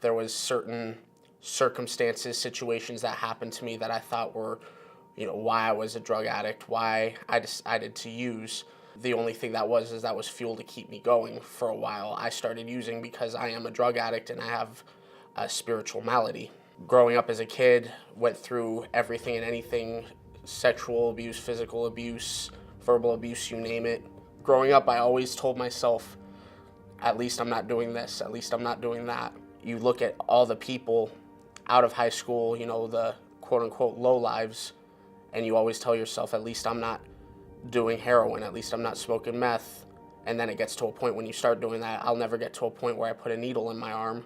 There was certain circumstances, situations that happened to me that I thought were, why I was a drug addict, why I decided to use. The only thing that was fuel to keep me going for a while. I started using because I am a drug addict and I have a spiritual malady. Growing up as a kid, went through everything and anything, sexual abuse, physical abuse, verbal abuse, you name it. Growing up, I always told myself, at least I'm not doing this, at least I'm not doing that. You look at all the people out of high school, the quote-unquote low lives, and you always tell yourself, at least I'm not doing heroin, at least I'm not smoking meth. And then it gets to a point when you start doing that, I'll never get to a point where I put a needle in my arm.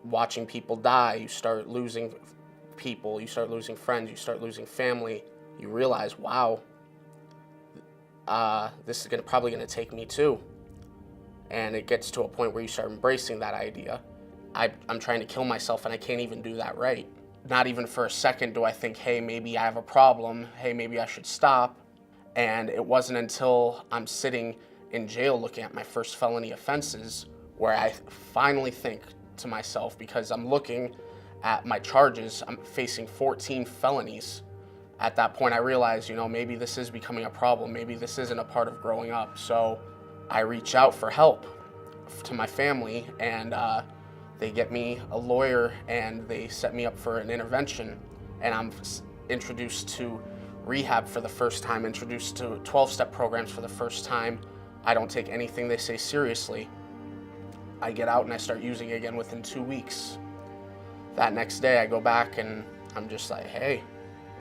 Watching people die, you start losing people, you start losing friends, you start losing family. You realize, wow, this is probably gonna take me too. And it gets to a point where you start embracing that idea. I'm trying to kill myself and I can't even do that right. Not even for a second do I think, hey, maybe I have a problem, hey, maybe I should stop. And it wasn't until I'm sitting in jail looking at my first felony offenses where I finally think to myself, because I'm looking at my charges, I'm facing 14 felonies. At that point I realized, maybe this is becoming a problem, maybe this isn't a part of growing up. So I reach out for help to my family, and they get me a lawyer and they set me up for an intervention, and I'm introduced to rehab for the first time, introduced to 12-step programs for the first time. I don't take anything they say seriously. I get out and I start using again within 2 weeks. That next day I go back and I'm just like, hey,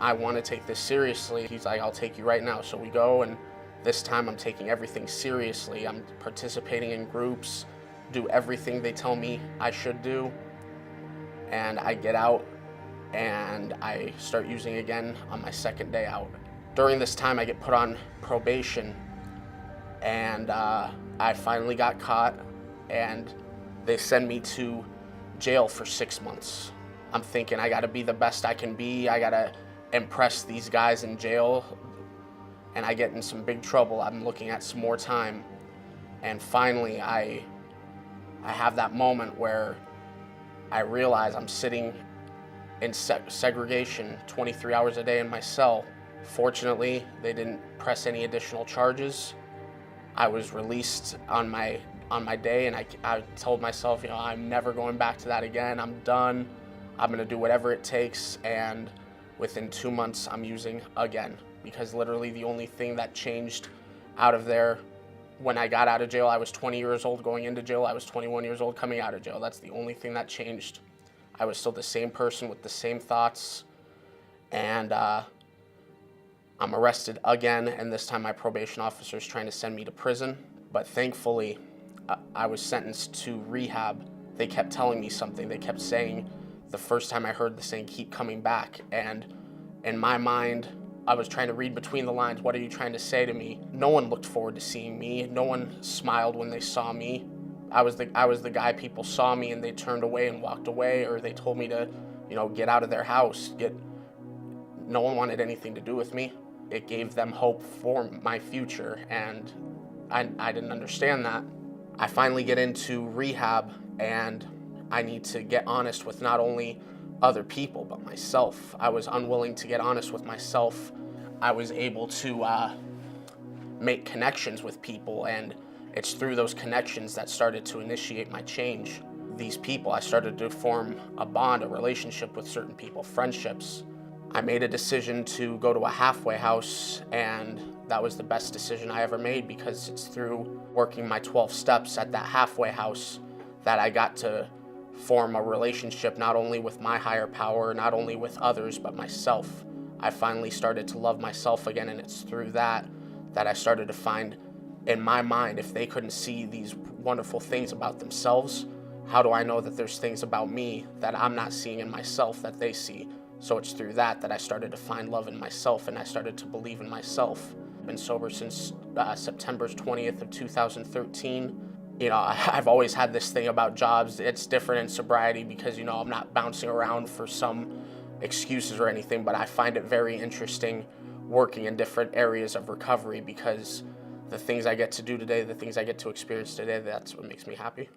I want to take this seriously. He's like, I'll take you right now. So we go, and this time I'm taking everything seriously. I'm participating in groups, do everything they tell me I should do. And I get out and I start using again on my second day out. During this time I get put on probation, and I finally got caught and they send me to jail for 6 months. I'm thinking I gotta be the best I can be, I gotta impress these guys in jail, and I get in some big trouble. I'm looking at some more time, and finally I have that moment where I realize I'm sitting in segregation 23 hours a day in my cell. Fortunately, they didn't press any additional charges. I was released on my day, and I told myself, I'm never going back to that again. I'm done. I'm gonna do whatever it takes. And within 2 months, I'm using again, because literally the only thing that changed out of there, when I got out of jail, I was 20 years old going into jail. I was 21 years old coming out of jail. That's the only thing that changed. I was still the same person with the same thoughts, and I'm arrested again, and this time my probation officer is trying to send me to prison. But thankfully, I was sentenced to rehab. They kept telling me something. They kept saying, the first time I heard the saying, keep coming back. And in my mind, I was trying to read between the lines. What are you trying to say to me? No one looked forward to seeing me. No one smiled when they saw me. I was the guy people saw me and they turned away and walked away, or they told me to, get out of their house. No one wanted anything to do with me. It gave them hope for my future, and I didn't understand that. I finally get into rehab, and I need to get honest with not only other people, but myself. I was unwilling to get honest with myself. I was able to make connections with people, and it's through those connections that started to initiate my change. These people, I started to form a bond, a relationship with certain people, friendships. I made a decision to go to a halfway house, and that was the best decision I ever made, because it's through working my 12 steps at that halfway house that I got to form a relationship not only with my higher power, not only with others, but myself. I finally started to love myself again, and it's through that I started to find, in my mind, if they couldn't see these wonderful things about themselves, how do I know that there's things about me that I'm not seeing in myself that they see? So it's through that I started to find love in myself, and I started to believe in myself. I've been sober since September 20th of 2013. I've always had this thing about jobs. It's different in sobriety because, I'm not bouncing around for some excuses or anything, but I find it very interesting working in different areas of recovery, because the things I get to do today, the things I get to experience today, that's what makes me happy.